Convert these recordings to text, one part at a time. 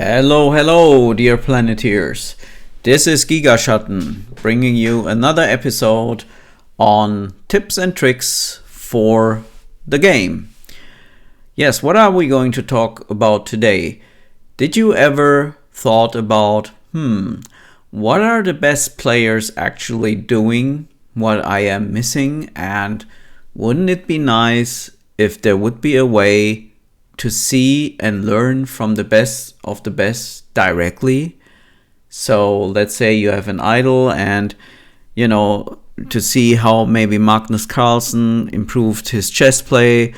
Hello, dear Planeteers. This is Gigaschatten, bringing you another episode on tips and tricks for the game. Yes, what are we going to talk about today? Did you ever thought about, what are the best players actually doing, what I am missing, and wouldn't it be nice if there would be a way to see and learn from the best of the best directly? So let's say you have an idol and, to see how maybe Magnus Carlsen improved his chess play,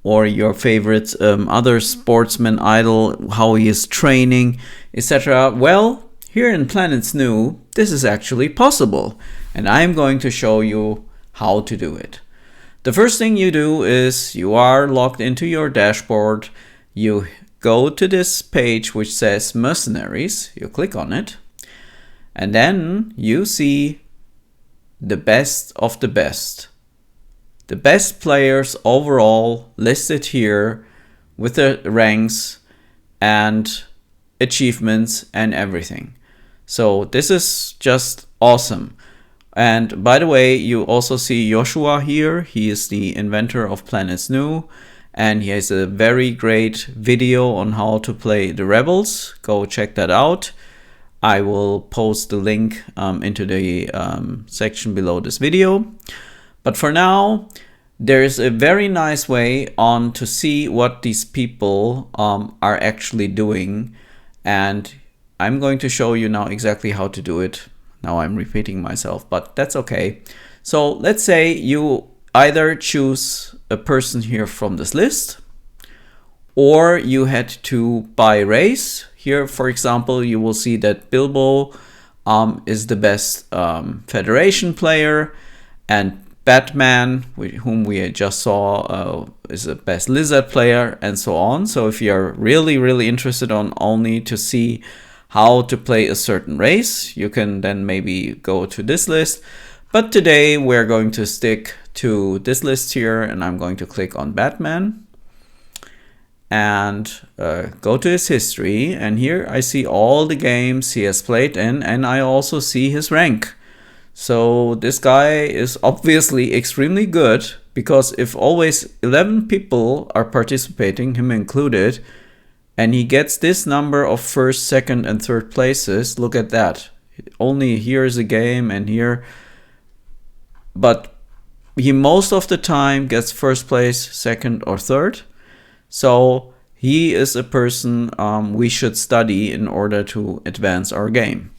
or your favorite other sportsman idol, how he is training, etc. Well, here in planets.nu, this is actually possible, and I'm going to show you how to do it. The first thing you do is you are logged into your dashboard. You go to this page which says Mercenaries. You click on it. And then you see the best of the best. The best players overall listed here with the ranks and achievements and everything. So this is just awesome. And by the way, you also see Joshua here. He is the inventor of planets.nu, and he has a very great video on how to play the rebels. Go check that out. I will post the link into the section below this video. But for now, there is a very nice way on to see what these people are actually doing, and I'm going to show you now exactly how to do it. Now I'm repeating myself, but that's okay. So let's say you either choose a person here from this list, or you had to buy race. Here, for example, you will see that Bilbo is the best Federation player, and Batman, whom we just saw, is the best Lizard player, and so on. So if you're really interested on only to see how to play a certain race, you can then maybe go to this list. But today we're going to stick to this list here, and I'm going to click on Batman and go to his history. And here I see all the games he has played in, and I also see his rank. So this guy is obviously extremely good, because if always 11 people are participating, him included, and he gets this number of first, second, and third places. Look at that. Only here is a game and here. But he most of the time gets first place, second, or third. So he is a person we should study in order to advance our game.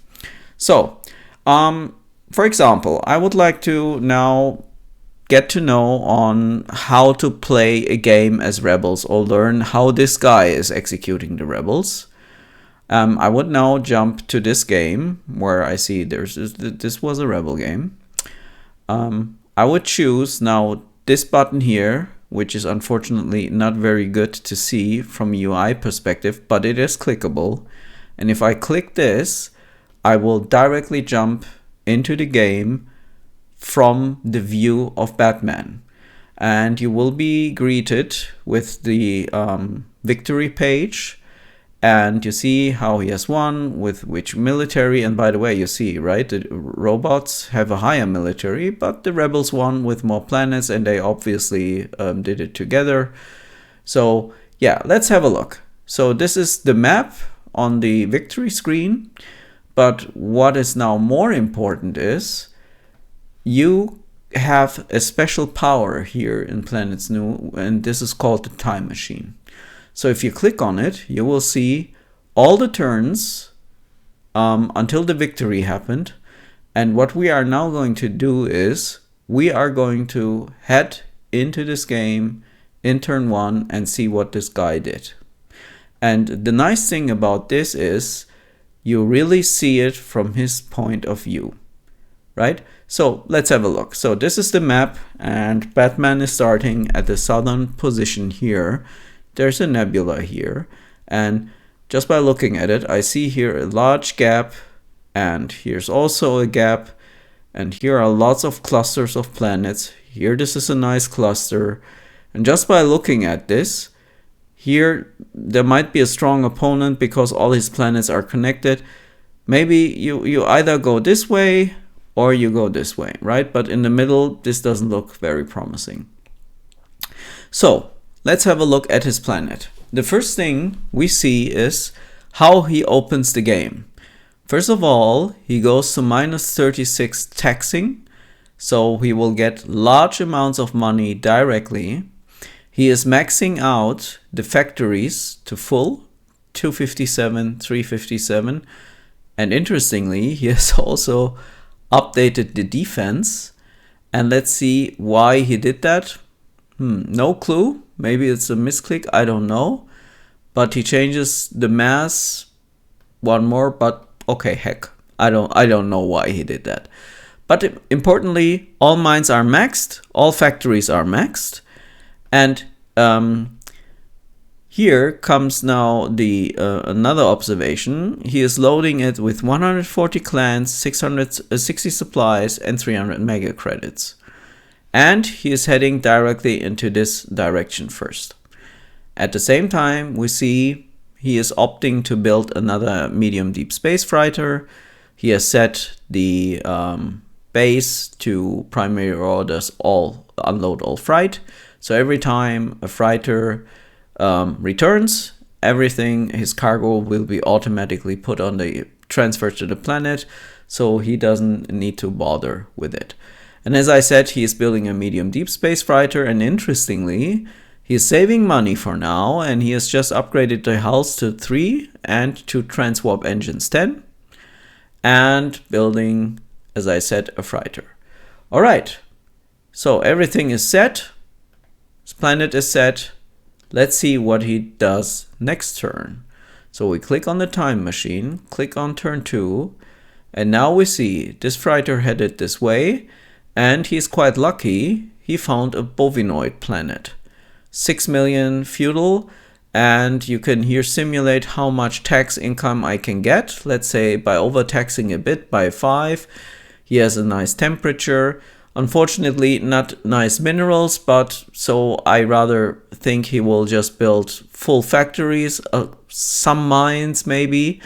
So, for example, I would like to now get to know on how to play a game as rebels, or learn how this guy is executing the rebels. I would now jump to this game where I see this was a rebel game. I would choose now this button here, which is unfortunately not very good to see from a UI perspective, but it is clickable. And if I click this, I will directly jump into the game from the view of Batman, and you will be greeted with the victory page, and you see how he has won with which military. And by the way, you see, right, the robots have a higher military, but the rebels won with more planets, and they obviously did it together. So yeah, let's have a look. So this is the map on the victory screen, but what is now more important is you have a special power here in planets.nu, and this is called the time machine. So if you click on it, you will see all the turns until the victory happened. And what we are now going to do is we are going to head into this game in turn 1 and see what this guy did. And the nice thing about this is you really see it from his point of view, right? So let's have a look. So this is the map, and Batman is starting at the southern position here. There's a nebula here, and just by looking at it, I see here a large gap, and here's also a gap, and here are lots of clusters of planets. Here this is a nice cluster, and just by looking at this, Here, there might be a strong opponent because all his planets are connected. Maybe you either go this way or you go this way, right? But in the middle, this doesn't look very promising. So let's have a look at his planet. The first thing we see is how he opens the game. First of all, he goes to -36 taxing, so he will get large amounts of money directly. He is maxing out the factories to full, 257, 357, and interestingly, he has also updated the defense. And let's see why he did that. No clue. Maybe it's a misclick. I don't know. But he changes the mass one more. But okay, heck, I don't know why he did that. But importantly, all mines are maxed. All factories are maxed. And here comes now the another observation. He is loading it with 140 clans, 660 supplies, and 300 mega credits. And he is heading directly into this direction first. At the same time, we see he is opting to build another medium deep space freighter. He has set the base to primary orders unload all freight. So every time a freighter returns, everything, his cargo will be automatically put on the transfer to the planet, so he doesn't need to bother with it. And as I said, he is building a medium deep space freighter, and interestingly, he is saving money for now, and he has just upgraded the hulls to 3 and to transwarp engines 10, and building, as I said, a freighter. All right, so everything is set. His planet is set. Let's see what he does next turn. So we click on the time machine, click on turn 2, and now we see this freighter headed this way, and he's quite lucky. He found a bovinoid planet. 6 million feudal, and you can here simulate how much tax income I can get. Let's say by overtaxing a bit by 5. He has a nice temperature. Unfortunately, not nice minerals, but so I rather think he will just build full factories, some mines maybe,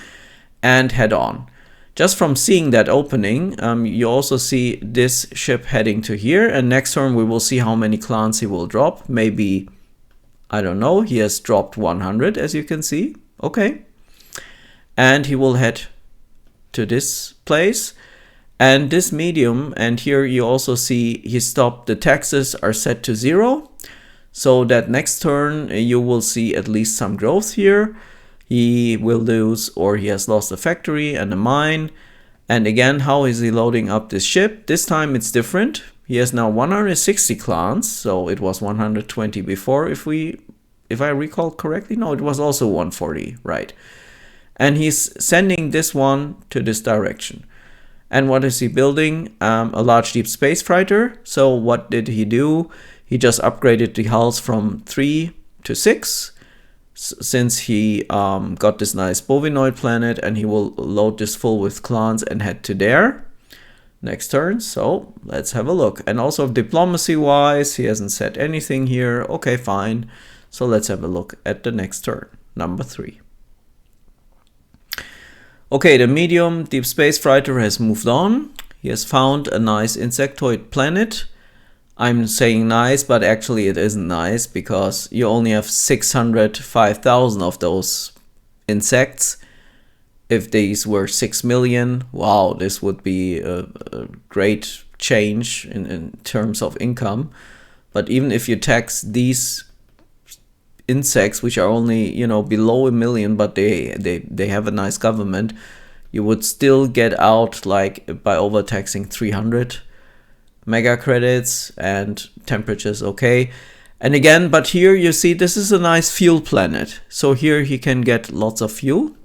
and head on. Just from seeing that opening, you also see this ship heading to here, and next turn we will see how many clans he will drop. Maybe, I don't know, he has dropped 100, as you can see. Okay. And he will head to this place. And this medium, and here you also see he stopped, the taxes are set to 0. So that next turn you will see at least some growth here. He will lose, or he has lost a factory and a mine. And again, how is he loading up this ship? This time it's different. He has now 160 clans, so it was 120 before, if I recall correctly. No, it was also 140, right? And he's sending this one to this direction. And what is he building? A large deep space freighter. So what did he do? He just upgraded the hulls from 3 to 6, since he got this nice bovinoid planet, and he will load this full with clans and head to there next turn. So let's have a look. And also diplomacy wise, he hasn't said anything here. Okay, fine. So let's have a look at the next turn, number 3. Okay, the medium deep space freighter has moved on. He has found a nice insectoid planet. I'm saying nice, but actually it isn't nice, because you only have 605,000 of those insects. If these were 6 million, wow, this would be a great change in terms of income. But even if you tax these insects, which are only, below 1 million, but they have a nice government, you would still get out, like, by overtaxing 300 mega credits, and temperature's okay. And again, but here you see this is a nice fuel planet, so here he can get lots of fuel.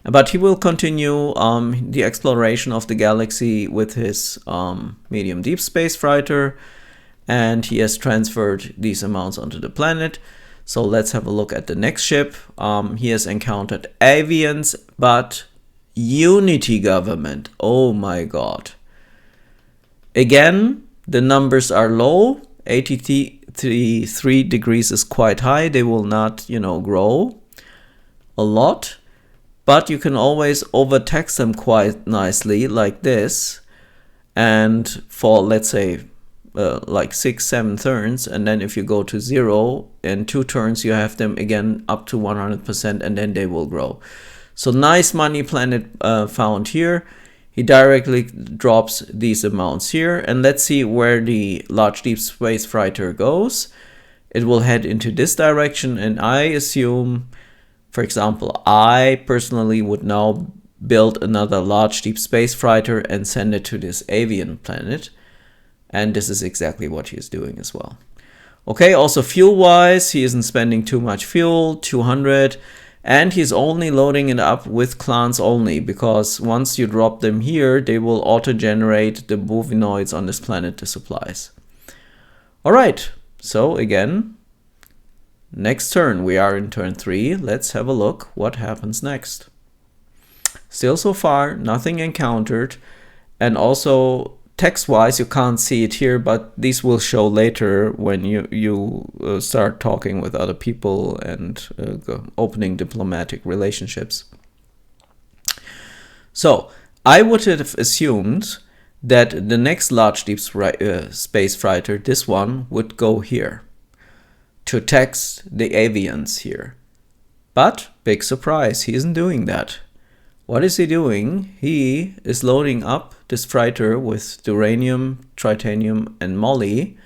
But he will continue the exploration of the galaxy with his medium deep space freighter, and he has transferred these amounts onto the planet. So let's have a look at the next ship. He has encountered avians, but unity government. Oh my god. Again, the numbers are low. 83 3 degrees is quite high. They will not, you know, grow a lot, but you can always overtax them quite nicely like this. And for, let's say, like 6-7 turns, and then if you go to 0 in 2 turns, you have them again up to 100%, and then they will grow. So nice money planet found here. He directly drops these amounts here, and let's see where the large deep space freighter goes. It will head into this direction, and I assume, for example, I personally would now build another large deep space freighter and send it to this avian planet. And this is exactly what he is doing as well. Okay, also fuel-wise, he isn't spending too much fuel, 200. And he's only loading it up with clans only, because once you drop them here, they will auto-generate the bovinoids on this planet the supplies. Alright, so again, next turn, we are in turn 3. Let's have a look what happens next. Still so far, nothing encountered. And also, text-wise, you can't see it here, but these will show later when you start talking with other people and opening diplomatic relationships. So, I would have assumed that the next large deep space freighter, this one, would go here to text the avians here. But, big surprise, he isn't doing that. What is he doing? He is loading up this freighter with duranium, tritanium, and moly,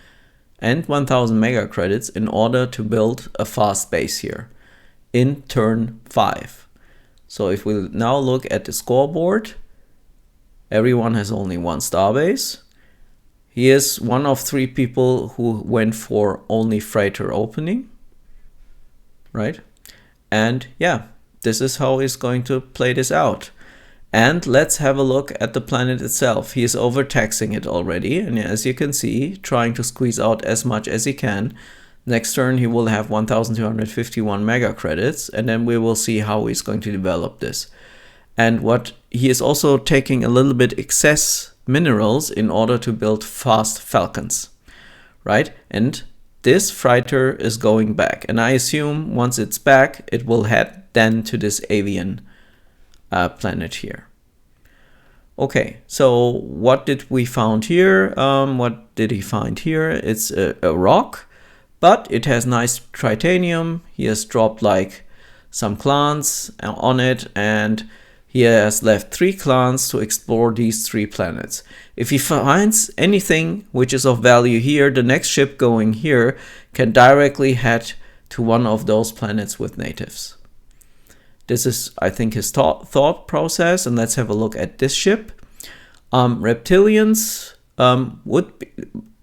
and 1000 mega credits in order to build a fast base here in turn 5. So if we now look at the scoreboard, everyone has only 1 starbase. He is one of 3 people who went for only freighter opening, right? And yeah, this is how he's going to play this out. And let's have a look at the planet itself. He is overtaxing it already, and as you can see, trying to squeeze out as much as he can. Next turn he will have 1251 mega credits, and then we will see how he's going to develop this. And what he is also taking a little bit excess minerals in order to build fast falcons, right? And this freighter is going back, and I assume once it's back, it will head then to this avian planet here. Okay, so what did we found here? What did he find here? It's a rock, but it has nice tritanium. He has dropped like some clans on it, and he has left 3 clans to explore these 3 planets. If he finds anything which is of value here, the next ship going here can directly head to one of those planets with natives. This is, I think, his thought process, and let's have a look at this ship. Reptilians would be,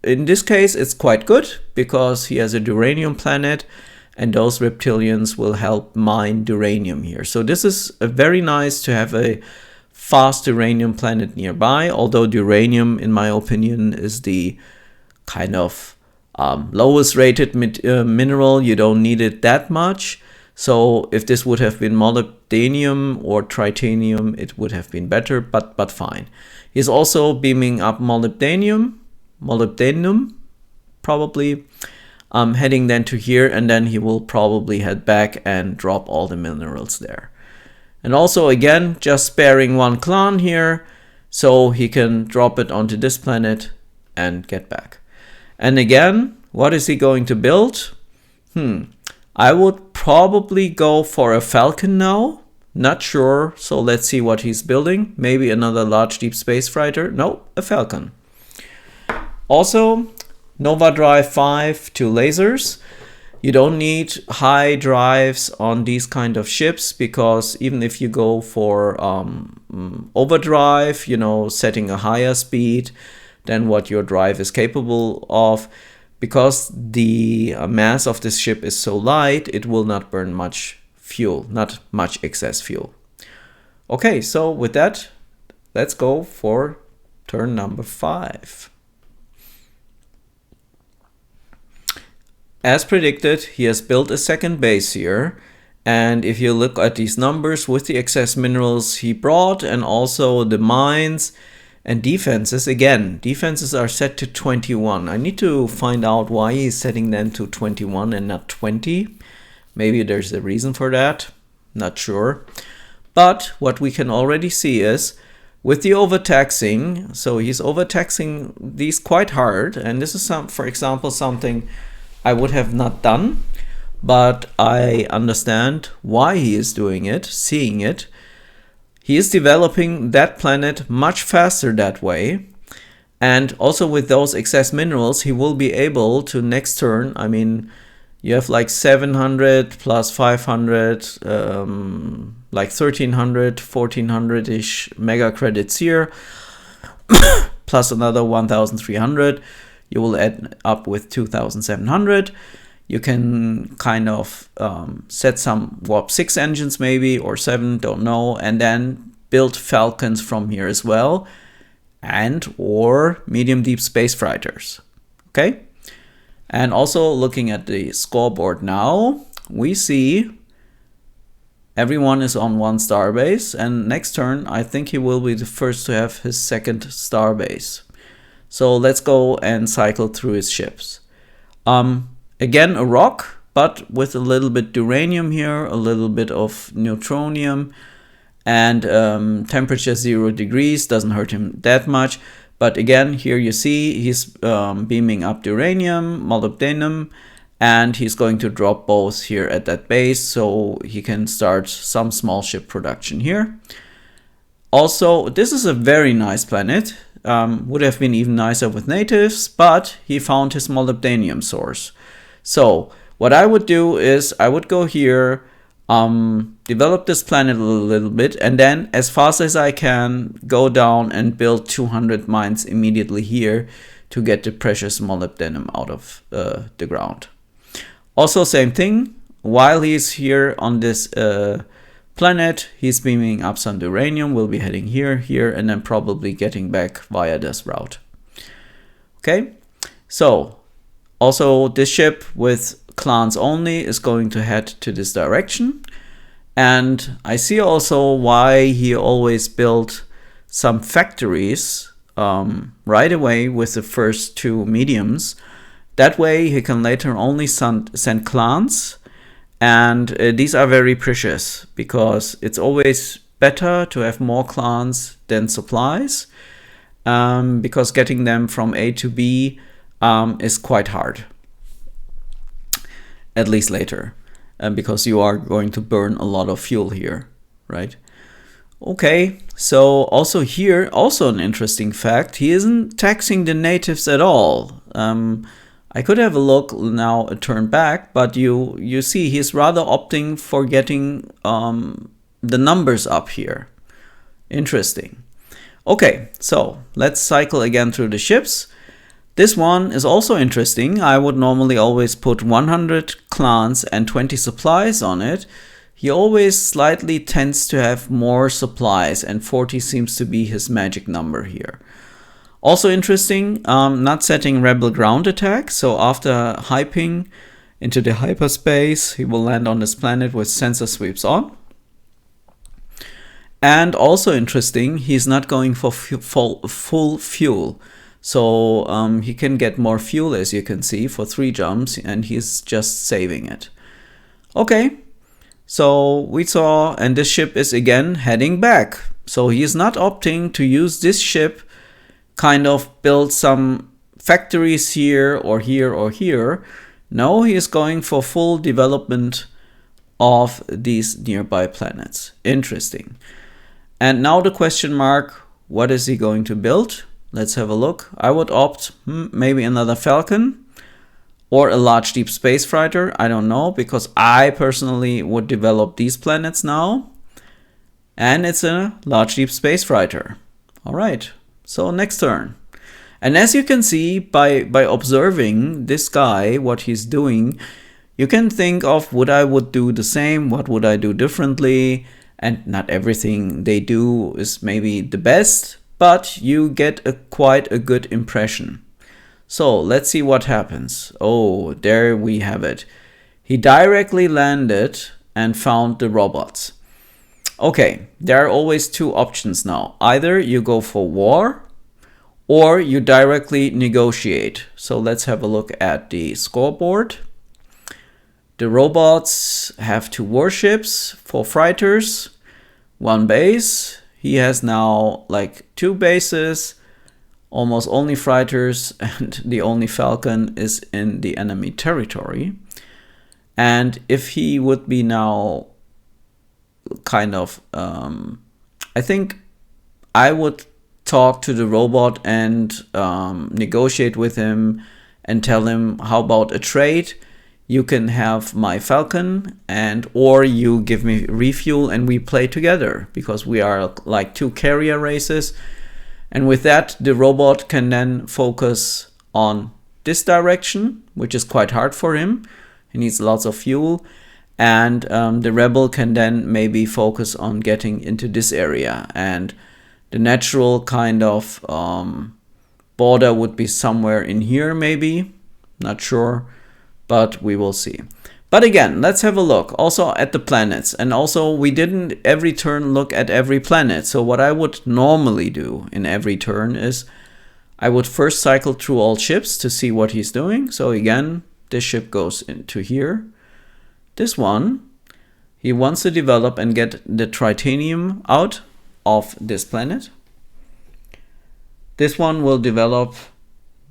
in this case, it's quite good because he has a duranium planet, and those reptilians will help mine duranium here. So this is very nice to have a fast uranium planet nearby, although duranium, in my opinion, is the kind of lowest rated mineral. You don't need it that much. So if this would have been molybdenum or tritanium, it would have been better, but fine. He's also beaming up molybdenum probably, heading then to here, and then he will probably head back and drop all the minerals there. And also again, just sparing 1 clan here, so he can drop it onto this planet and get back. And again, what is he going to build? I would probably go for a Falcon now. Not sure, so let's see what he's building. Maybe another large deep space freighter. No, a Falcon. Also, Nova Drive 5 2 lasers. You don't need high drives on these kind of ships, because even if you go for overdrive, you know, setting a higher speed than what your drive is capable of, because the mass of this ship is so light, it will not burn much fuel, not much excess fuel. Okay, so with that, let's go for turn number 5. As predicted, he has built a second base here, and if you look at these numbers with the excess minerals he brought and also the mines And defenses, again, defenses are set to 21. I need to find out why he's setting them to 21 and not 20. Maybe there's a reason for that. Not sure. But what we can already see is with the overtaxing, so he's overtaxing these quite hard. And this is, for example, something I would have not done. But I understand why he is doing it, seeing it. He is developing that planet much faster that way. And also with those excess minerals, he will be able to next turn, I mean, you have like 700 plus 500, like 1300, 1400-ish mega credits here, plus another 1300. You will end up with 2700. You can kind of set some Warp 6 engines maybe, or 7, don't know, and then build Falcons from here as well, and or medium deep space freighters. Okay? And also looking at the scoreboard now, we see everyone is on 1 starbase, and next turn I think he will be the first to have his 2nd starbase. So let's go and cycle through his ships. Again, a rock, but with a little bit uranium here, a little bit of neutronium, and temperature 0 degrees, doesn't hurt him that much. But again, here you see he's beaming up uranium, molybdenum, and he's going to drop both here at that base, so he can start some small ship production here. Also, this is a very nice planet. Would have been even nicer with natives, but he found his molybdenum source. So what I would do is I would go here, develop this planet a little bit, and then as fast as I can go down and build 200 mines immediately here to get the precious molybdenum out of the ground. Also same thing, while he's here on this planet, he's beaming up some uranium. We'll be heading here, and then probably getting back via this route. Okay, so also this ship with clans only is going to head to this direction. And I see also why he always built some factories right away with the first 2 mediums. That way he can later only send clans. And these are very precious because it's always better to have more clans than supplies, because getting them from A to B is quite hard, at least later, because you are going to burn a lot of fuel here, right? Okay, so also here, also an interesting fact, he isn't taxing the natives at all. I could have a look now, a turn back, but you see he's rather opting for getting the numbers up here. Interesting. Okay, so let's cycle again through the ships. This one is also interesting. I would normally always put 100 clans and 20 supplies on it. He always slightly tends to have more supplies, and 40 seems to be his magic number here. Also interesting, not setting rebel ground attack. So after hyping into the hyperspace, he will land on this planet with sensor sweeps on. And also interesting, he's not going for full fuel. So he can get more fuel, as you can see, for 3 jumps, and he's just saving it. Okay, so we saw, and this ship is again heading back. So he is not opting to use this ship, kind of build some factories here or here or here. No, he is going for full development of these nearby planets. Interesting. And now the question mark, what is he going to build? Let's have a look. I would opt maybe another Falcon or a large deep space fighter. I don't know, because I personally would develop these planets now. And it's a large deep space fighter. All right, so next turn. And as you can see by observing this guy, what he's doing, you can think of what I would do the same, what would I do differently. And not everything they do is maybe the best, but you get quite a good impression. So let's see what happens. Oh, there we have it. He directly landed and found the robots. Okay, there are always 2 options now. Either you go for war or you directly negotiate. So let's have a look at the scoreboard. The robots have 2 warships, 4 freighters, 1 base. He has now like 2 bases, almost only freighters, and the only falcon is in the enemy territory. And if he would be now kind of, I think I would talk to the robot and negotiate with him and tell him, how about a trade? You can have my falcon, and or you give me refuel and we play together, because we are like 2 carrier races. And with that, the robot can then focus on this direction, which is quite hard for him. He needs lots of fuel. And the rebel can then maybe focus on getting into this area. And the natural kind of border would be somewhere in here, maybe. Not sure, but we will see. But again, let's have a look also at the planets. And also, we didn't every turn look at every planet. So what I would normally do in every turn is I would first cycle through all ships to see what he's doing. So again, this ship goes into here. This one, he wants to develop and get the tritanium out of this planet. This one will develop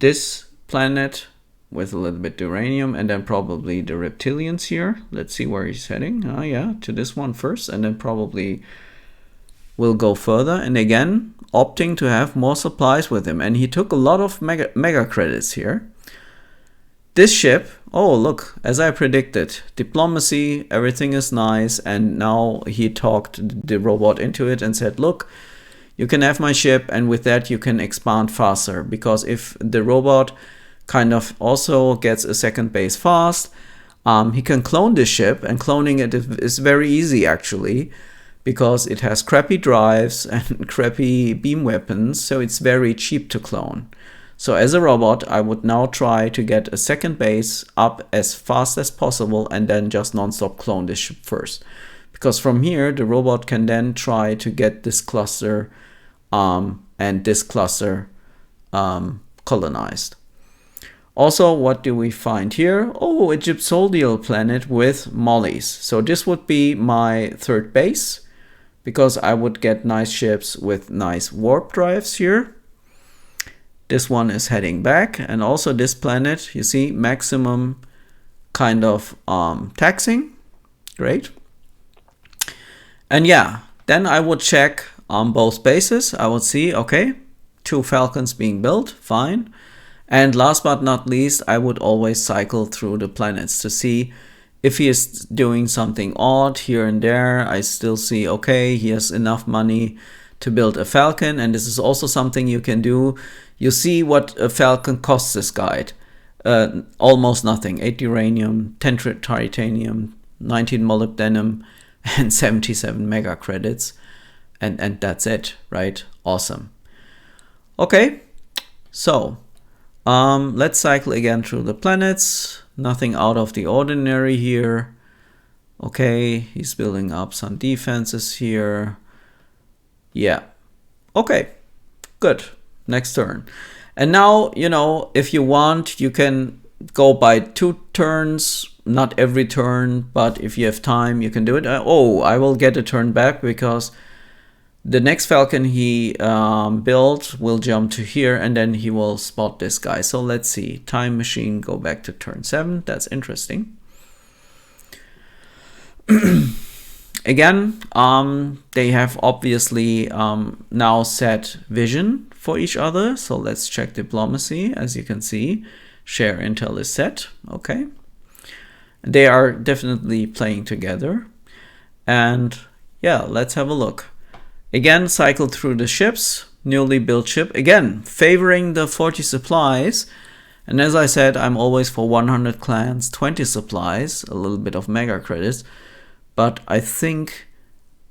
this planet with a little bit uranium, and then probably the reptilians here. Let's see where he's heading. Oh yeah, to this one first, and then probably will go further. And again, opting to have more supplies with him. And he took a lot of mega credits here. This ship, oh look, as I predicted, diplomacy, everything is nice. And now he talked the robot into it and said, look, you can have my ship, and with that you can expand faster. Because if the robot kind of also gets a second base fast, he can clone this ship, and cloning it is very easy actually, because it has crappy drives and crappy beam weapons, so it's very cheap to clone. So as a robot, I would now try to get a second base up as fast as possible, and then just non-stop clone this ship first. Because from here, the robot can then try to get this cluster and this cluster colonized. Also, what do we find here? Oh, a gypsodial planet with mollies. So this would be my third base, because I would get nice ships with nice warp drives here. This one is heading back, and also this planet, you see, maximum kind of taxing. Great. And yeah, then I would check on both bases. I would see, okay, 2 falcons being built, fine. And last but not least, I would always cycle through the planets to see if he is doing something odd here and there. I still see, okay, he has enough money to build a falcon. And this is also something you can do. You see what a falcon costs this guide. Almost nothing. 8 uranium, 10 titanium, 19 molybdenum, and 77 mega credits. And that's it, right? Awesome. Okay, so let's cycle again through the planets. Nothing out of the ordinary here. Okay, he's building up some defenses here. Yeah. Okay, good. Next turn. And now, you know, if you want, you can go by 2 turns. Not every turn, but if you have time, you can do it. Oh, I will get a turn back, because the next falcon he built will jump to here, and then he will spot this guy. So let's see. Time machine, go back to turn 7. That's interesting. Again, they have obviously now set vision for each other. So let's check diplomacy. As you can see, share intel is set. Okay. They are definitely playing together. And yeah, let's have a look. Again, cycle through the ships, newly built ship. Again, favoring the 40 supplies. And as I said, I'm always for 100 clans, 20 supplies, a little bit of mega credits. But I think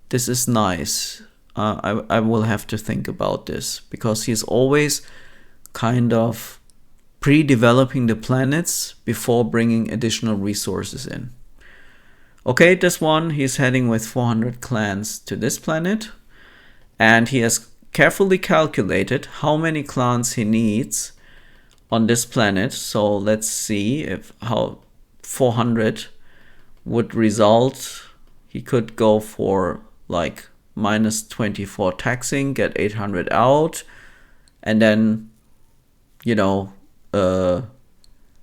this is nice. I will have to think about this, because he's always kind of pre-developing the planets before bringing additional resources in. Okay, this one, he's heading with 400 clans to this planet. And he has carefully calculated how many clans he needs on this planet. So let's see if how 400 would result. He could go for like -24 taxing, get 800 out, and then, you know,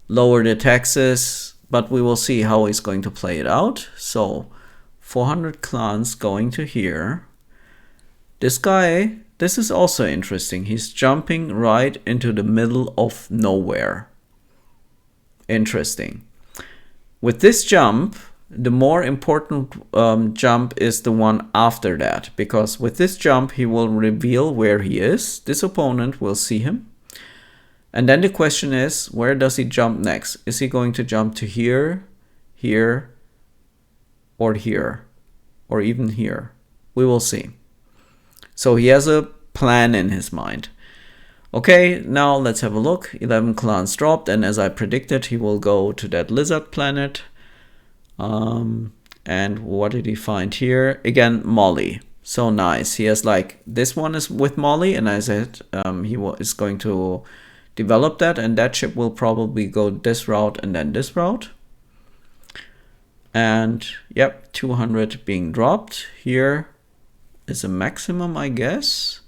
lower the taxes, but we will see how he's going to play it out. So 400 clans going to here. This guy, this is also interesting. He's jumping right into the middle of nowhere. Interesting. With this jump, the more important jump is the one after that, because with this jump he will reveal where he is. This opponent will see him. And then the question is, where does he jump next? Is he going to jump to here, here, or here, or even here? We will see. So he has a plan in his mind. Okay, now let's have a look. 11 clans dropped, and as I predicted, he will go to that lizard planet. And what did he find here? Again, Molly. So nice. He has like, this one is with Molly, and I said he is going to develop that, and that ship will probably go this route and then this route. And yep, 200 being dropped. Here is a maximum, I guess.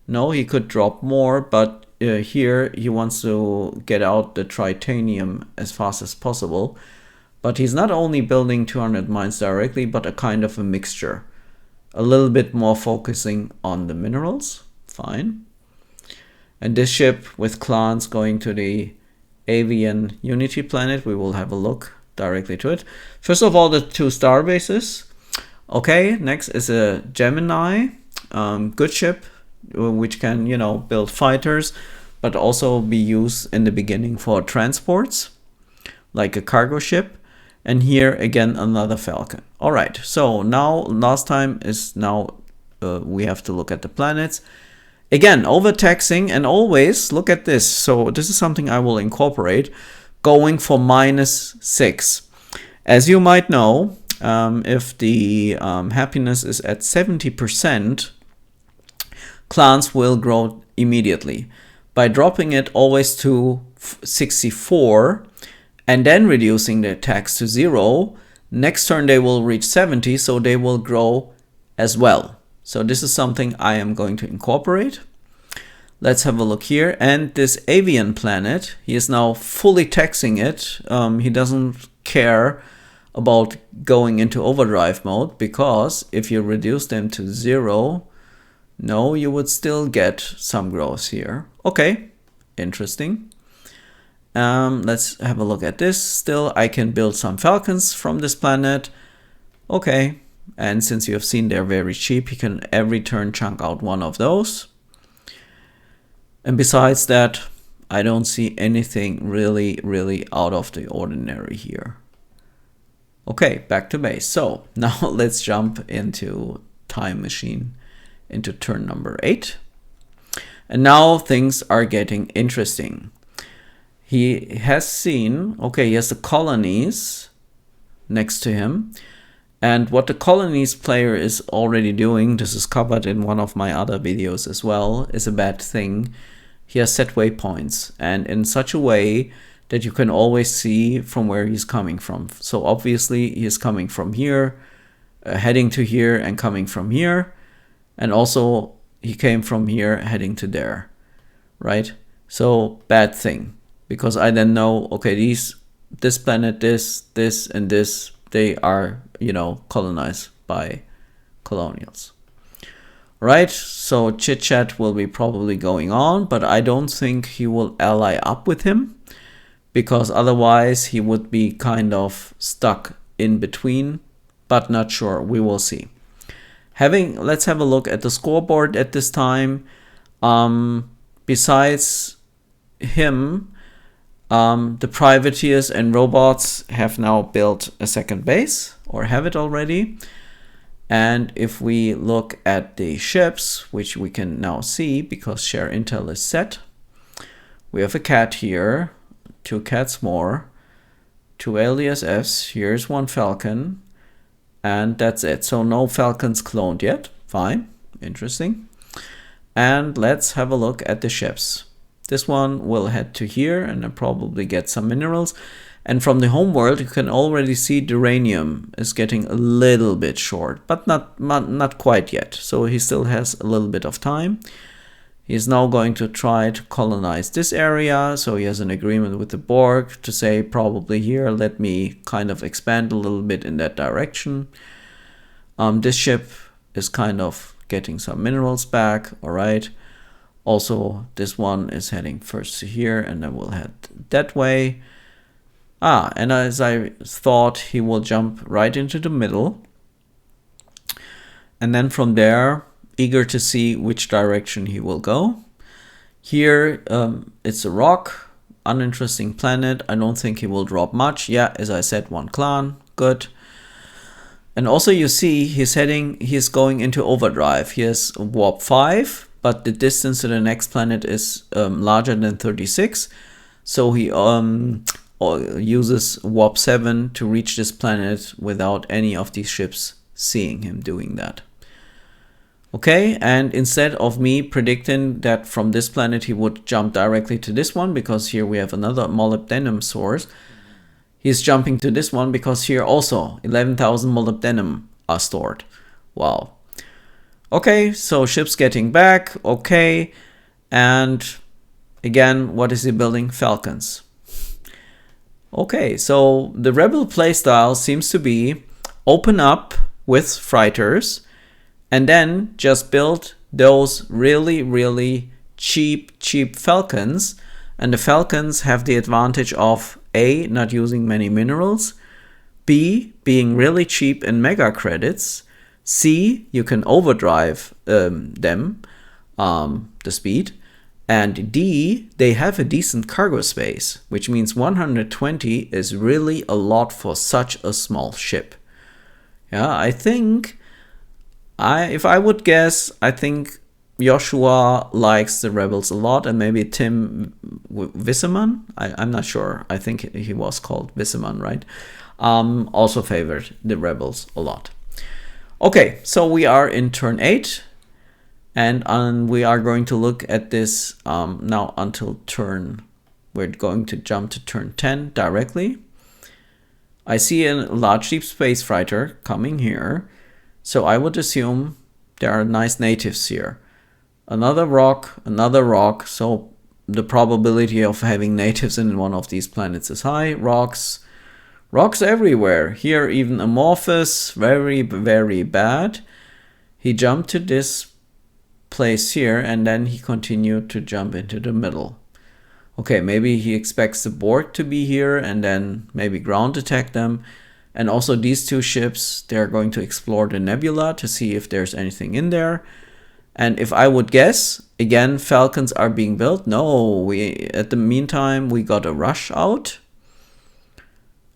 No, he could drop more, but here he wants to get out the tritanium as fast as possible. But he's not only building 200 mines directly, but a kind of a mixture. A little bit more focusing on the minerals. Fine. And this ship with clans going to the avian Unity planet, we will have a look directly to it. First of all, the 2 star bases. Okay, next is a Gemini, good ship, which can, you know, build fighters, but also be used in the beginning for transports, like a cargo ship. And here again, another Falcon. All right, so now last time is now we have to look at the planets. Again, overtaxing, and always look at this. So this is something I will incorporate, going for -6. As you might know, if the happiness is at 70%, clans will grow immediately. By dropping it always to 64 and then reducing the tax to 0, next turn they will reach 70, so they will grow as well. So this is something I am going to incorporate. Let's have a look here. And this avian planet, he is now fully taxing it. He doesn't care about going into overdrive mode, because if you reduce them to 0, no, you would still get some growth here. Okay, interesting. Let's have a look at this. Still, I can build some Falcons from this planet. Okay, and since you have seen they're very cheap, you can every turn chunk out one of those. And besides that, I don't see anything really out of the ordinary here. Okay, back to base. So now let's jump into Time Machine, into turn number 8. And now things are getting interesting. He has seen, okay, he has the colonies next to him. And what the colonies player is already doing, this is covered in one of my other videos as well, is a bad thing. He has set waypoints, and in such a way that you can always see from where he's coming from. So obviously he is coming from here, heading to here, and coming from here. And also he came from here heading to there, right? So bad thing, because I then know, okay, this planet, this, and this, they are, you know, colonized by colonials. Right, so chit chat will be probably going on, but I don't think he will ally up with him, because otherwise he would be kind of stuck in between, but not sure. We will see. Let's have a look at the scoreboard at this time. Besides him, the privateers and robots have now built a second base, or have it already. And if we look at the ships, which we can now see because share intel is set, we have a cat here, 2 cats more, 2 LDSFs, here's 1 Falcon, and that's it. So no Falcons cloned yet. Fine, interesting. And let's have a look at the ships. This one will head to here and then probably get some minerals. And from the home world, you can already see uranium is getting a little bit short, but not quite yet. So he still has a little bit of time. He's now going to try to colonize this area. So he has an agreement with the Borg to say probably here, let me kind of expand a little bit in that direction. This ship is kind of getting some minerals back. All right. Also, this one is heading first to here and then we'll head that way. And as I thought, he will jump right into the middle. And then from there, eager to see which direction he will go. Here, it's a rock, uninteresting planet. I don't think he will drop much. Yeah, as I said, one clan, good. And also you see he's going into overdrive. He has warp 5, but the distance to the next planet is larger than 36. So he uses warp 7 to reach this planet without any of these ships seeing him doing that. Okay, and instead of me predicting that from this planet he would jump directly to this one, because here we have another molybdenum source, he's jumping to this one because here also 11,000 molybdenum are stored. Wow. Okay, so ships getting back, okay, and again, what is he building? Falcons. Okay, so the rebel playstyle seems to be open up with freighters and then just build those really cheap falcons. And the falcons have the advantage of A, not using many minerals, B, being really cheap in mega credits, C, you can overdrive them, the speed, and D, they have a decent cargo space, which means 120 is really a lot for such a small ship. Yeah, I think, if I would guess, I think Joshua likes the rebels a lot, and maybe Tim Wisseman, I'm not sure, I think he was called Wisseman, right? Also favored the rebels a lot. Okay, so we are in turn 8. And we are going to look at this now until we're going to jump to turn 10 directly. I see a large deep space fighter coming here. So I would assume there are nice natives here. Another rock. So the probability of having natives in one of these planets is high. Rocks everywhere. Here even amorphous, very bad. He jumped to this place here and then he continued to jump into the middle. Okay, maybe he expects the Borg to be here and then maybe ground attack them. And also these two ships, they're going to explore the nebula to see if there's anything in there. And if I would guess, again, Falcons are being built. No, at the meantime, we got a rush out.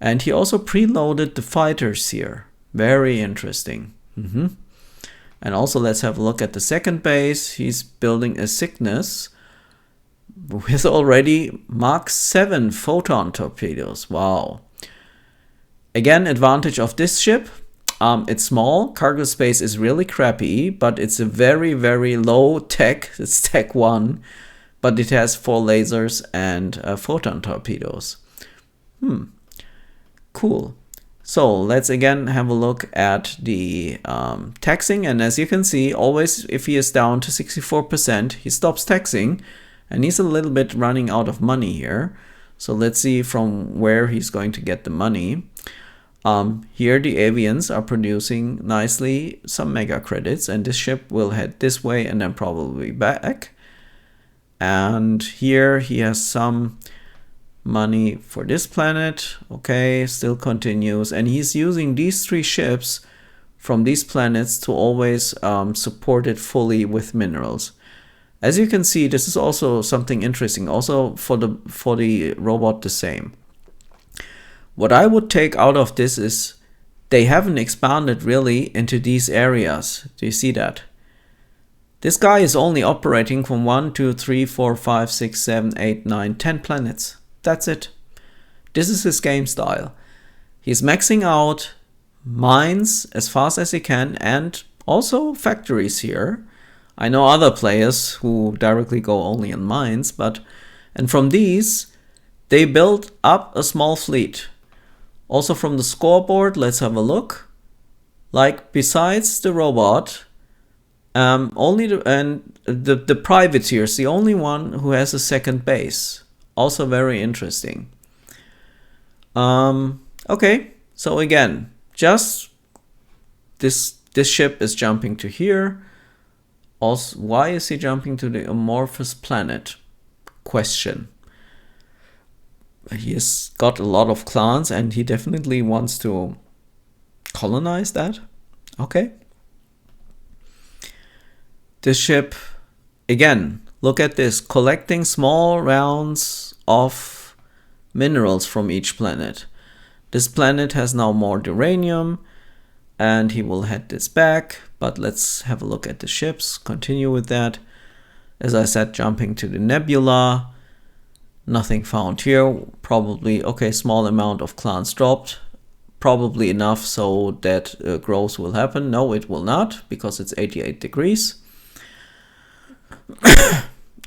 And he also preloaded the fighters here. Very interesting. And also let's have a look at the second base. He's building a Cygnus with already Mark 7 photon torpedoes. Wow. Again, advantage of this ship. It's small. Cargo space is really crappy, but it's a very low tech. It's tech 1, but it has 4 lasers and photon torpedoes. Cool. So let's again have a look at the taxing, and as you can see, always if he is down to 64%, he stops taxing, and he's a little bit running out of money here. So let's see from where he's going to get the money. Here the avians are producing nicely some mega credits, and this ship will head this way and then probably back. And here he has some money for this planet. Okay, still continues, and he's using these 3 ships from these planets to always support it fully with minerals. As you can see, this is also something interesting, also for the robot the same. What I would take out of this is they haven't expanded really into these areas. Do you see that? This guy is only operating from 1, 2, 3, 4, 5, 6, 7, 8, 9, 10 planets. That's it. This is his game style. He's maxing out mines as fast as he can, and also factories here. I know other players who directly go only in mines, and from these, they build up a small fleet. Also from the scoreboard, let's have a look. Like, besides the robot, only the privateer is the only one who has a second base. Also very interesting. Okay, so again, just this ship is jumping to here. Also, why is he jumping to the amorphous planet? Question. He has got a lot of clans and he definitely wants to colonize that. Okay. This ship, again, look at this, collecting small rounds of minerals from each planet. This planet has now more uranium and he will head this back, but let's have a look at the ships, continue with that. As I said, jumping to the nebula, nothing found here, probably, okay, small amount of clans dropped, probably enough so that growth will happen. No, it will not, because it's 88 degrees.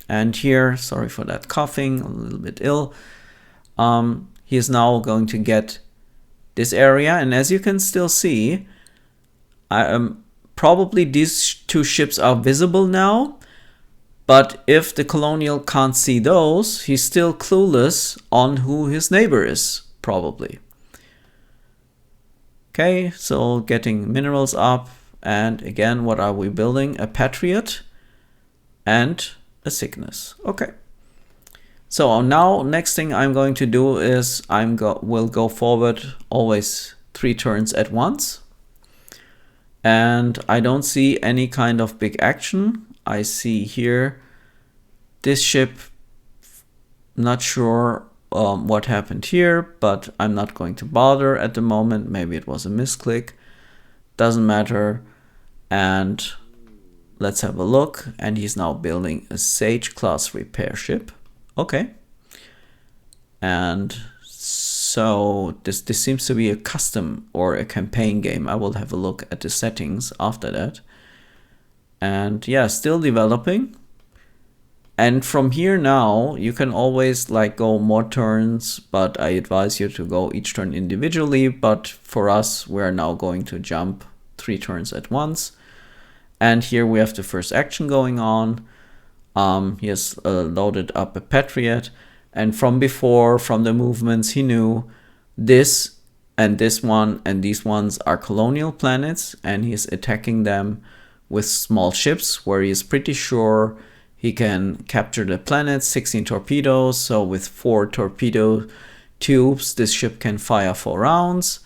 And here, sorry for that coughing, a little bit ill. He is now going to get this area, and as you can still see, probably these two ships are visible now, but if the colonial can't see those, he's still clueless on who his neighbor is, probably. Okay, so getting minerals up, and again, what are we building? A Patriot and a Cygnus. Okay. So now, next thing I'm going to do is will go forward always 3 turns at once. And I don't see any kind of big action. I see here this ship, not sure what happened here, but I'm not going to bother at the moment. Maybe it was a misclick. Doesn't matter. And let's have a look. And he's now building a Sage class repair ship. Okay. And so this seems to be a custom or a campaign game. I will have a look at the settings after that. And yeah, still developing. And from here now, you can always like go more turns, but I advise you to go each turn individually. But for us, we're now going to jump 3 turns at once. And here we have the first action going on. He has loaded up a Patriot. And from before, from the movements, he knew this and this one and these ones are colonial planets. And he's attacking them with small ships where he is pretty sure he can capture the planet, 16 torpedoes. So with 4 torpedo tubes, this ship can fire 4 rounds.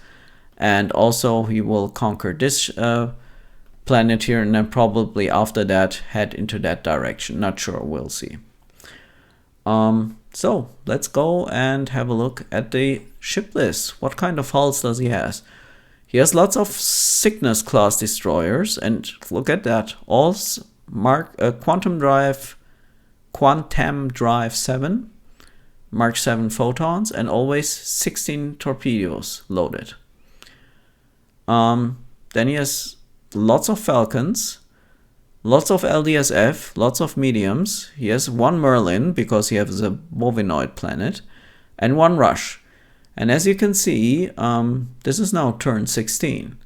And also he will conquer this planet here, and then probably after that head into that direction. Not sure, we'll see. So let's go and have a look at the ship list. What kind of hulls does he have? He has lots of Cygnus class destroyers, and look at that, all Quantum Drive 7, Mark 7 photons, and always 16 torpedoes loaded. Then he has lots of Falcons, lots of LDSF, lots of mediums. He has 1 Merlin because he has a bovinoid planet, and 1 Rush. And as you can see, this is now turn 16.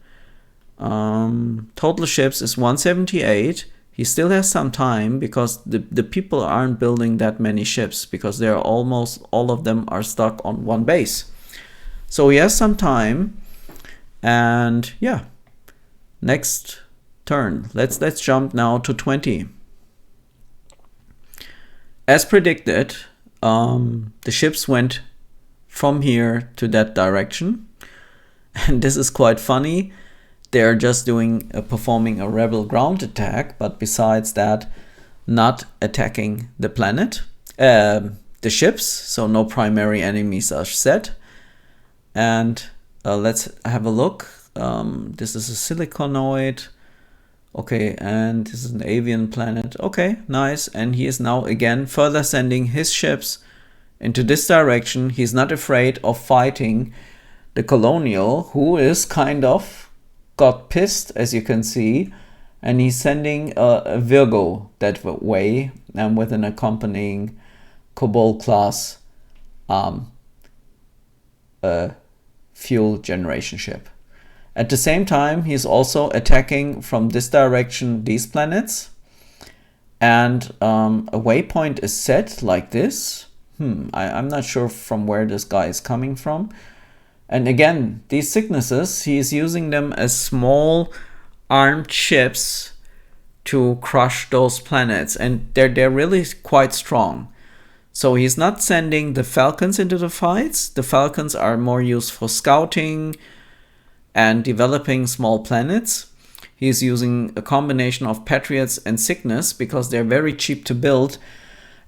Total ships is 178. He still has some time because the people aren't building that many ships because they're almost all of them are stuck on 1 base. So he has some time, and yeah. Next turn, let's jump now to 20. As predicted, the ships went from here to that direction, and this is quite funny. They're just performing a rebel ground attack, but besides that, not attacking the planet, the ships. So no primary enemies are set. And let's have a look. This is a siliconoid. Okay, and this is an avian planet. Okay, nice. And he is now again further sending his ships into this direction. He's not afraid of fighting the colonial, who is kind of got pissed, as you can see, And he's sending a Virgo that way, and with an accompanying Cobalt class fuel generation ship. At the same time, he's also attacking from this direction these planets. And a waypoint is set like this. I'm not sure from where this guy is coming from. And again, these sicknesses, he is using them as small armed ships to crush those planets. And they're really quite strong. So he's not sending the Falcons into the fights. The Falcons are more used for scouting and developing small planets. He's using a combination of Patriots and Cygnus because they're very cheap to build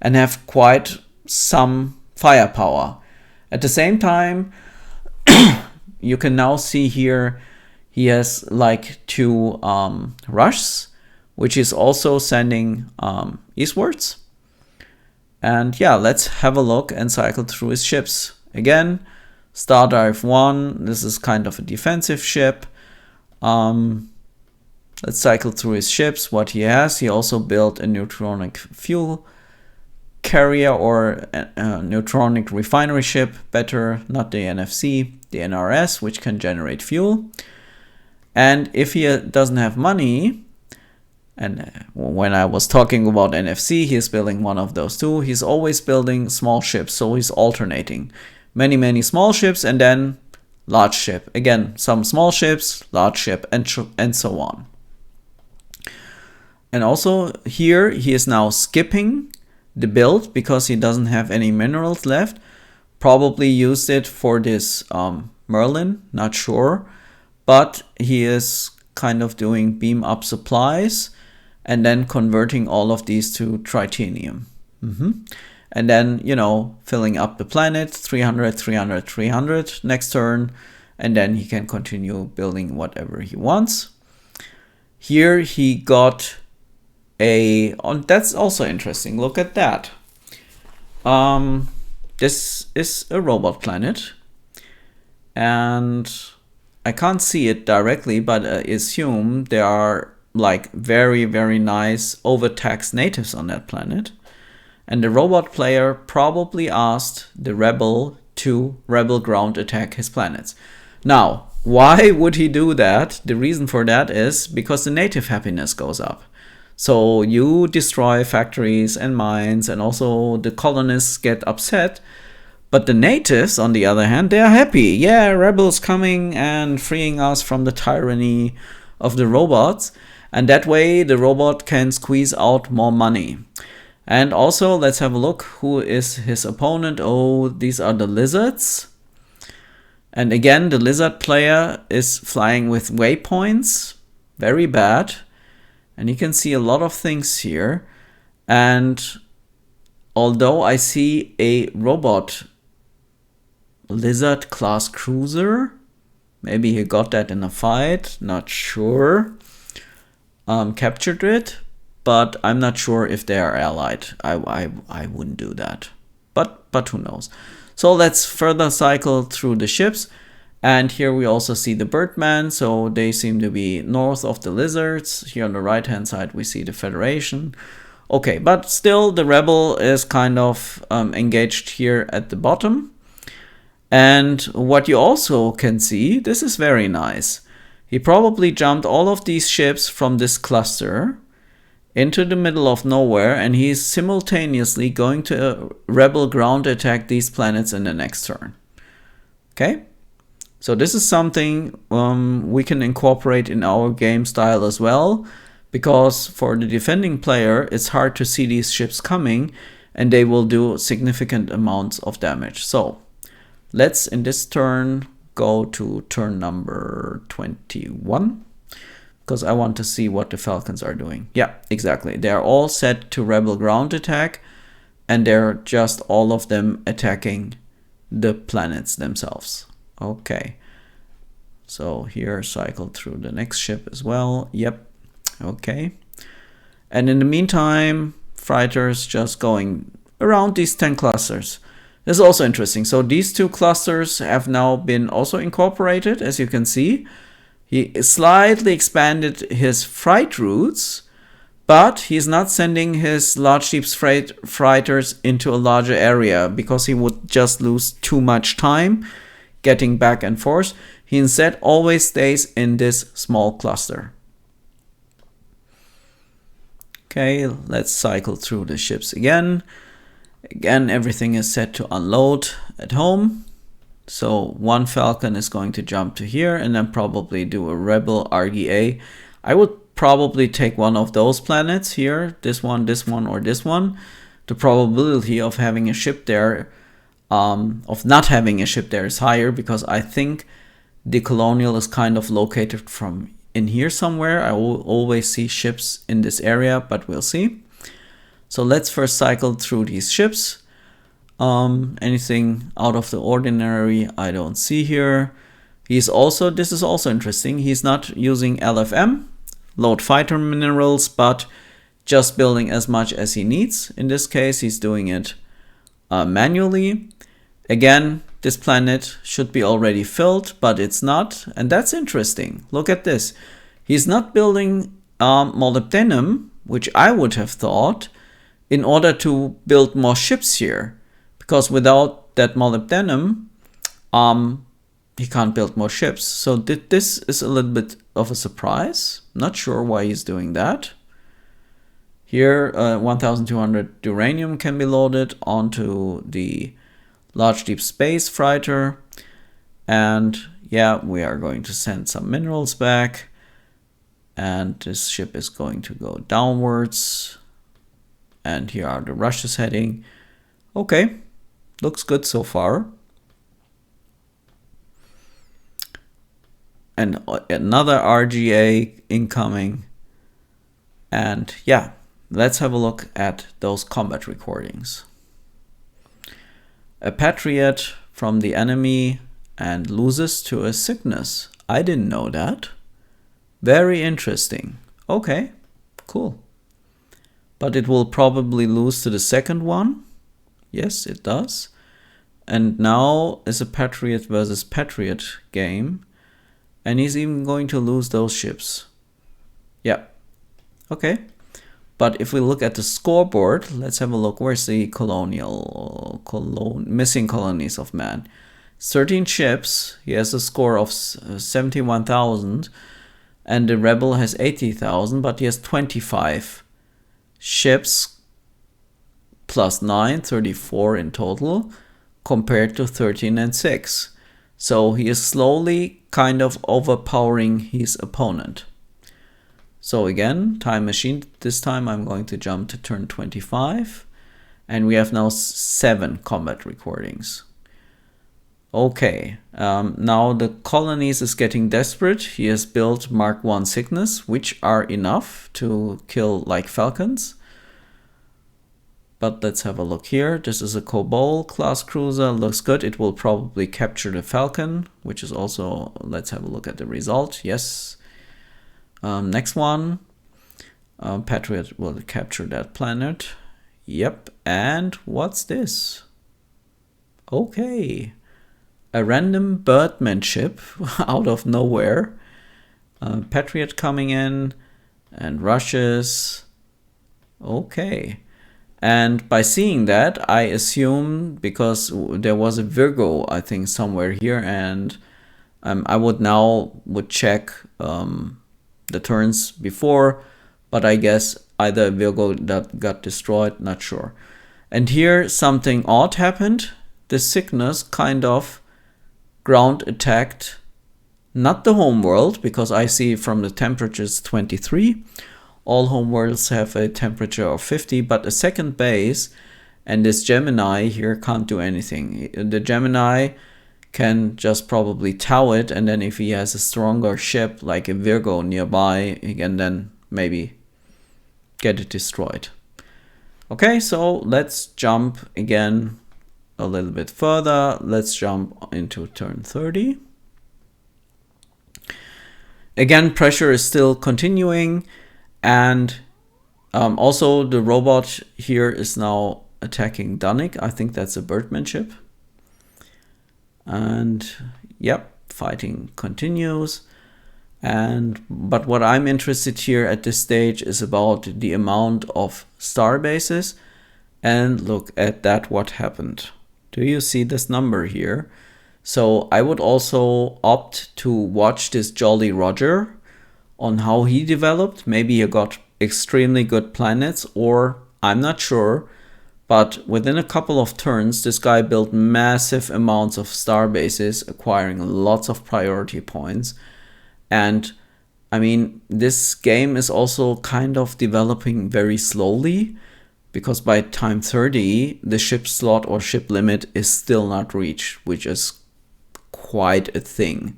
and have quite some firepower. At the same time, you can now see here he has like 2 rushes, which is also sending eastwards. And yeah, let's have a look and cycle through his ships. Again, Star Dive 1, this is kind of a defensive ship. Let's cycle through his ships, what he has. He also built a neutronic fuel carrier or a neutronic refinery ship, better, not the NFC, the NRS, which can generate fuel. And if he doesn't have money, and when I was talking about NFC, he's building one of those too. He's always building small ships, so he's alternating. Many small ships and then large ship. Again, some small ships, large ship, and so on. And also here, he is now skipping the build because he doesn't have any minerals left. Probably used it for this Merlin, not sure. But he is kind of doing beam up supplies and then converting all of these to tritanium. And then, filling up the planet, 300, 300, 300 next turn. And then he can continue building whatever he wants. Here he got that's also interesting. Look at that. This is a robot planet. And I can't see it directly, but I assume there are like very, very nice overtaxed natives on that planet. And the robot player probably asked the rebel to rebel ground attack his planets. Now, why would he do that? The reason for that is because the native happiness goes up. So you destroy factories and mines, and also the colonists get upset. But the natives, on the other hand, they are happy. Yeah, rebels coming and freeing us from the tyranny of the robots. And that way the robot can squeeze out more money. And also, let's have a look. Who is his opponent? Oh, these are the lizards. And again, the lizard player is flying with waypoints. Very bad. And you can see a lot of things here. And although I see a robot lizard class cruiser, maybe he got that in a fight, not sure. Captured it, but I'm not sure if they are allied. I wouldn't do that. But who knows. So let's further cycle through the ships. And here we also see the Birdman, so they seem to be north of the lizards. Here on the right hand side we see the Federation. Okay, but still the rebel is kind of engaged here at the bottom. And what you also can see, this is very nice. He probably jumped all of these ships from this cluster into the middle of nowhere, and he's simultaneously going to rebel ground attack these planets in the next turn. Okay? So this is something we can incorporate in our game style as well, because for the defending player, it's hard to see these ships coming, and they will do significant amounts of damage. So let's, in this turn, go to turn number 21, because I want to see what the Falcons are doing. Yeah, exactly. They're all set to rebel ground attack, and they're just all of them attacking the planets themselves. Okay, so here cycle through the next ship as well. Yep, okay. And in the meantime, fighters just going around these 10 clusters. This is also interesting. So these two clusters have now been also incorporated, as you can see. He slightly expanded his freight routes, but he's not sending his large deep freighters into a larger area because he would just lose too much time getting back and forth. He instead always stays in this small cluster. Okay, let's cycle through the ships again. Again, everything is set to unload at home. So one Falcon is going to jump to here and then probably do a Rebel RDA. I would probably take one of those planets here, this one, or this one. The probability of having a ship there, of not having a ship there is higher because I think the colonial is kind of located from in here somewhere. I will always see ships in this area, but we'll see. So let's first cycle through these ships. Anything out of the ordinary I don't see here. This is also interesting, he's not using LFM, load fighter minerals, but just building as much as he needs. In this case, he's doing it manually. Again, this planet should be already filled, but it's not, and that's interesting. Look at this. He's not building molybdenum, which I would have thought, in order to build more ships here. Because without that molybdenum, he can't build more ships. So this is a little bit of a surprise. Not sure why he's doing that. Here, 1200 uranium can be loaded onto the large deep space freighter. And yeah, we are going to send some minerals back. And this ship is going to go downwards. And here are the rushes heading. Okay. Looks good so far. And another RGA incoming. And yeah, let's have a look at those combat recordings. A Patriot from the enemy and loses to a sickness. I didn't know that. Very interesting. Okay, cool. But it will probably lose to the second one. Yes, it does. And now is a Patriot versus Patriot game. And he's even going to lose those ships. Yeah. Okay. But if we look at the scoreboard, let's have a look. Where's the missing colonies of man? 13 ships. He has a score of 71,000. And the rebel has 80,000, but he has 25 ships. Plus 9, 34 in total, compared to 13 and 6. So he is slowly kind of overpowering his opponent. So again, time machine. This time I'm going to jump to turn 25. And we have now 7 combat recordings. Okay, now the colonies is getting desperate. He has built Mark 1 sickness, which are enough to kill like falcons. But let's have a look here. This is a Kobol class cruiser. Looks good. It will probably capture the Falcon, which is also, let's have a look at the result. Yes. Next one. Patriot will capture that planet. Yep. And what's this? Okay. A random Birdman ship out of nowhere. Patriot coming in and rushes. Okay. And by seeing that, I assume, because there was a Virgo, I think, somewhere here, and I would check the turns before, but I guess either a Virgo that got destroyed, not sure. And here something odd happened. The sickness kind of ground attacked, not the home world, because I see from the temperatures 23. All homeworlds have a temperature of 50, but a second base, and this Gemini here can't do anything. The Gemini can just probably tow it, and then if he has a stronger ship like a Virgo nearby, he can then maybe get it destroyed. Okay, so let's jump again a little bit further. Let's jump into turn 30. Again, pressure is still continuing. And also the robot here is now attacking Dunnick. I think that's a Birdman ship. And yep, fighting continues. But what I'm interested here at this stage is about the amount of star bases. And look at that, what happened. Do you see this number here? So I would also opt to watch this Jolly Roger on how he developed. Maybe he got extremely good planets, or I'm not sure. But within a couple of turns, this guy built massive amounts of star bases, acquiring lots of priority points. And I mean, this game is also kind of developing very slowly, because by time 30, the ship slot or ship limit is still not reached, which is quite a thing.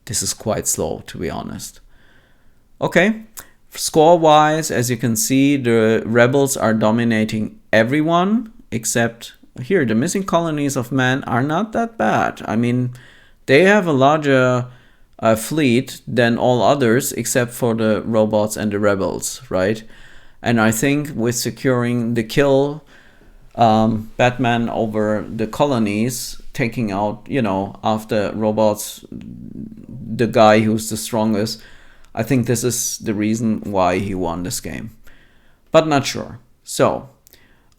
This is quite slow, to be honest. Okay, score-wise, as you can see, the rebels are dominating everyone, except here, the missing colonies of man are not that bad. I mean, they have a larger fleet than all others, except for the robots and the rebels, right? And I think with securing the kill, Batman over the colonies, taking out, you know, after robots, the guy who's the strongest, I think this is the reason why he won this game. But not sure. So,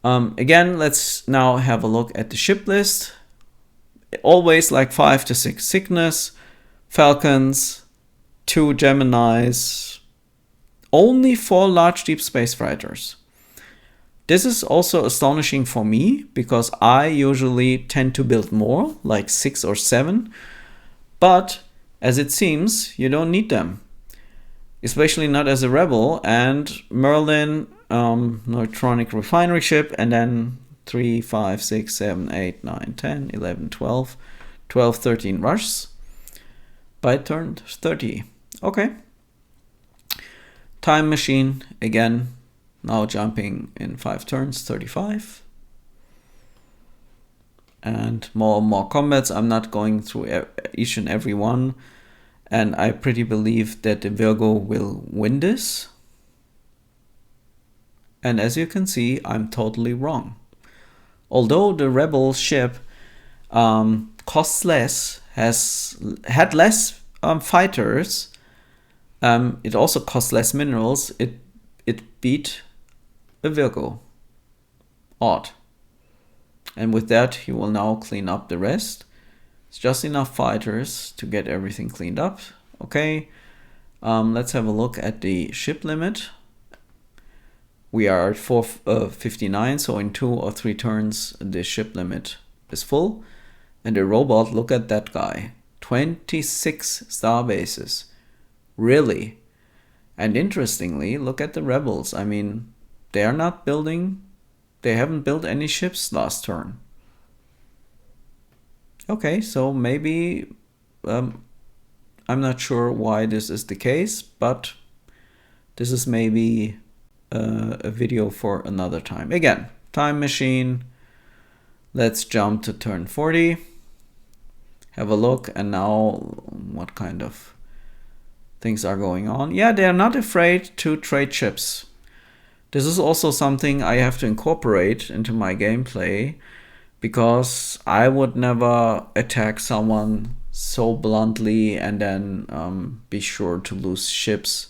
again, let's now have a look at the ship list. Always like 5 to 6 Cygnus, Falcons, 2 Geminis, only 4 large deep space fighters. This is also astonishing for me, because I usually tend to build more, like 6 or 7. But as it seems, you don't need them, especially not as a rebel. And Merlin, neutronic refinery ship, and then 3, 5, 6, 7, 8, 9, 10, 11, 12, 12, 13 rushes by turn 30. Okay. Time machine, again, now jumping in 5 turns, 35. And more combats. I'm not going through each and every one. And I pretty believe that the Virgo will win this. And as you can see, I'm totally wrong. Although the Rebel ship costs less, had less fighters, it also costs less minerals. It beat a Virgo. Odd. And with that, he will now clean up the rest. It's just enough fighters to get everything cleaned up. Okay, let's have a look at the ship limit. We are at 459, so in 2 or 3 turns, the ship limit is full. And the robot, look at that guy. 26 star bases. Really? And interestingly, look at the rebels. I mean, they are not building, they haven't built any ships last turn. Okay, so maybe, I'm not sure why this is the case, but this is maybe a video for another time. Again, time machine. Let's jump to turn 40. Have a look, and now what kind of things are going on. Yeah, they are not afraid to trade ships. This is also something I have to incorporate into my gameplay, because I would never attack someone so bluntly and then be sure to lose ships.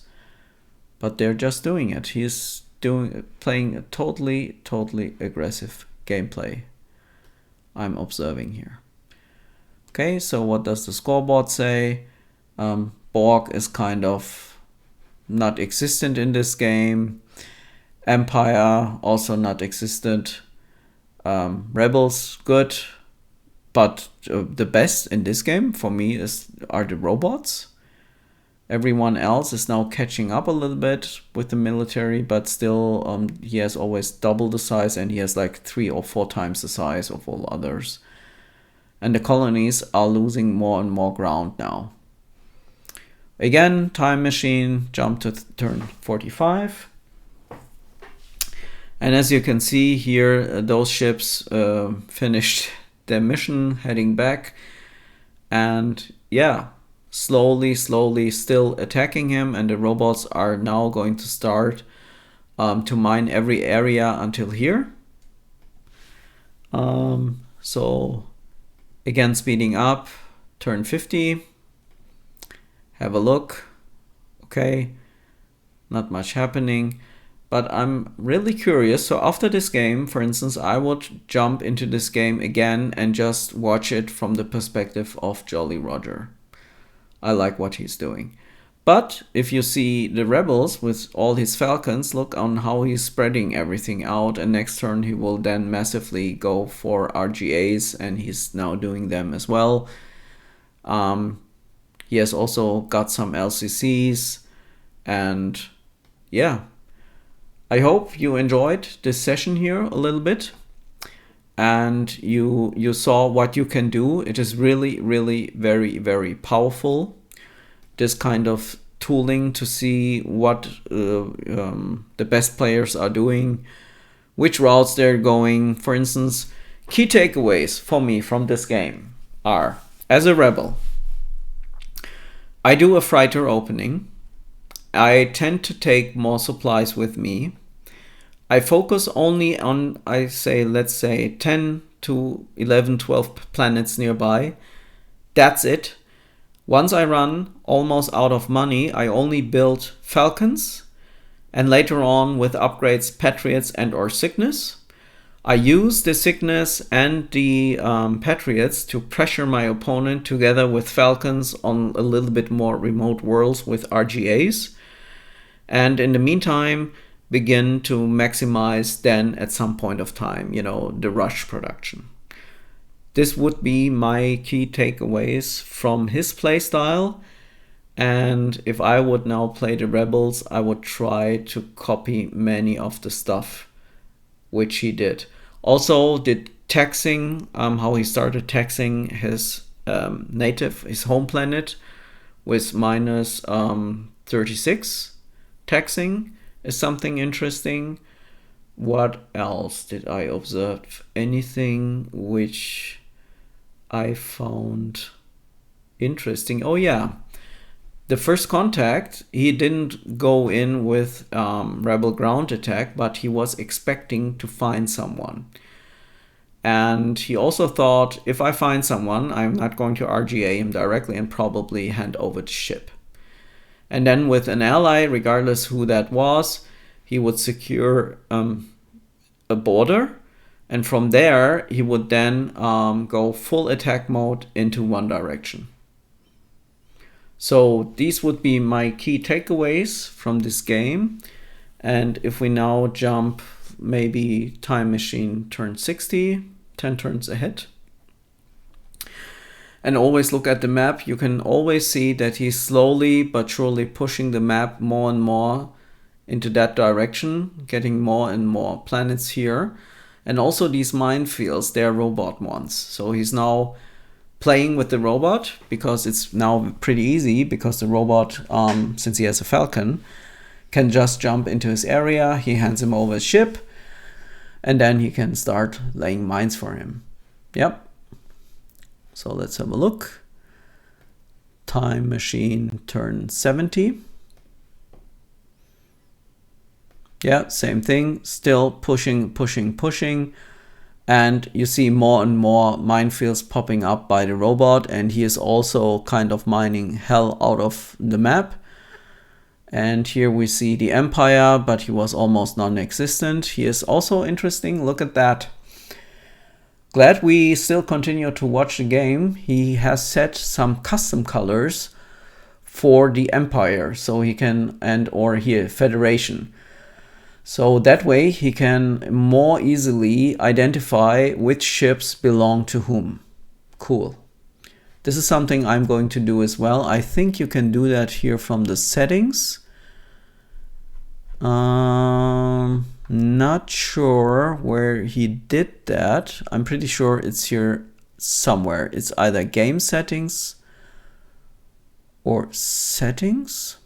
But they're just doing it. He's playing a totally aggressive gameplay I'm observing here. Okay, so what does the scoreboard say? Borg is kind of not existent in this game. Empire also not existent. Rebels good, but the best in this game for me are the robots. Everyone else is now catching up a little bit with the military, but still he has always double the size, and he has like 3 or 4 times the size of all others. And the colonies are losing more and more ground now. Again, time machine, jump to turn 45. And as you can see here, those ships finished their mission, heading back. And yeah, slowly still attacking him, and the robots are now going to start to mine every area until here. So again, speeding up, turn 50. Have a look. Okay, not much happening. But I'm really curious. So after this game, for instance, I would jump into this game again and just watch it from the perspective of Jolly Roger. I like what he's doing. But if you see the rebels with all his falcons, look on how he's spreading everything out, and next turn he will then massively go for RGAs, and he's now doing them as well. He has also got some LCCs, and yeah, I hope you enjoyed this session here a little bit, and you saw what you can do. It is really, really very, very powerful, this kind of tooling to see what the best players are doing, which routes they're going. For instance, key takeaways for me from this game are, as a rebel, I do a freighter opening. I tend to take more supplies with me. I focus only on, let's say 10 to 11, 12 planets nearby. That's it. Once I run almost out of money, I only build falcons, and later on with upgrades Patriots and or Cygnus. I use the Cygnus and the Patriots to pressure my opponent together with falcons on a little bit more remote worlds with RGAs. And in the meantime, begin to maximize then at some point of time, the rush production. This would be my key takeaways from his playstyle. And if I would now play the Rebels, I would try to copy many of the stuff which he did. Also, the taxing, how he started taxing his his home planet with minus 36 taxing is something interesting. What else did I observe? Anything which I found interesting? Oh yeah, the first contact, he didn't go in with rebel ground attack, but he was expecting to find someone. And he also thought, if I find someone, I'm not going to RGA him directly and probably hand over the ship. And then with an ally, regardless who that was, he would secure a border. And from there, he would then go full attack mode into one direction. So these would be my key takeaways from this game. And if we now jump maybe time machine turn 60, 10 turns ahead, and always look at the map, you can always see that he's slowly but surely pushing the map more and more into that direction, getting more and more planets here. And also these minefields, they're robot ones. So he's now playing with the robot because it's now pretty easy, because the robot, since he has a falcon, can just jump into his area. He hands him over his ship, and then he can start laying mines for him. Yep. So let's have a look. Time machine turn 70. Yeah, same thing. Still pushing, pushing, pushing. And you see more and more minefields popping up by the robot. And he is also kind of mining hell out of the map. And here we see the Empire, but he was almost non-existent. He is also interesting. Look at that. Glad we still continue to watch the game. He has set some custom colors for the Empire, so he can, and or here Federation. So that way he can more easily identify which ships belong to whom. Cool. This is something I'm going to do as well. I think you can do that here from the settings. Not sure where he did that. I'm pretty sure it's here somewhere. It's either game settings or settings.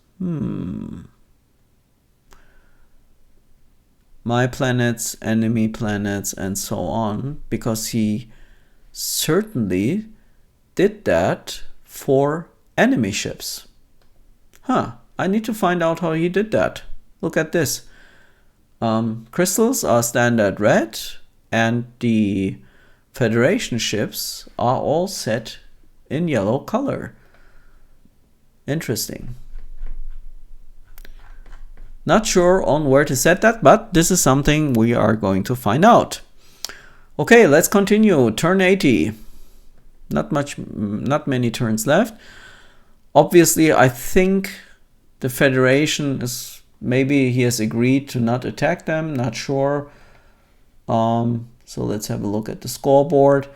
My planets, enemy planets, and so on, because he certainly did that for enemy ships. I need to find out how he did that. Look at this. Crystals are standard red, and the Federation ships are all set in yellow color. Interesting. Not sure on where to set that, but this is something we are going to find out. Okay, let's continue. Turn 80. Not many turns left. Obviously, I think the Federation is, maybe he has agreed to not attack them, not sure. So let's have a look at the scoreboard.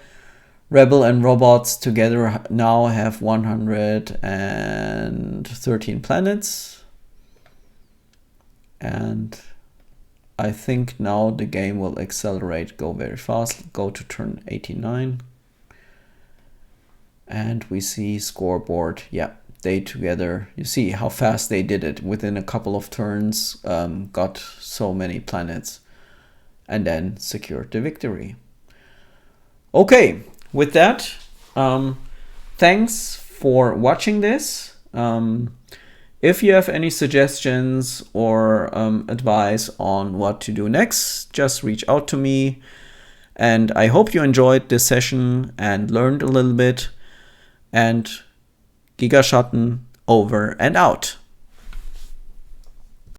Rebel and robots together now have 113 planets. And I think now the game will accelerate, go very fast, go to turn 89. And we see scoreboard, yeah, they together, you see how fast they did it. Within a couple of turns, got so many planets and then secured the victory. Okay, with that, thanks for watching this. If you have any suggestions or advice on what to do next, just reach out to me. And I hope you enjoyed this session and learned a little bit. And Gigaschatten over and out.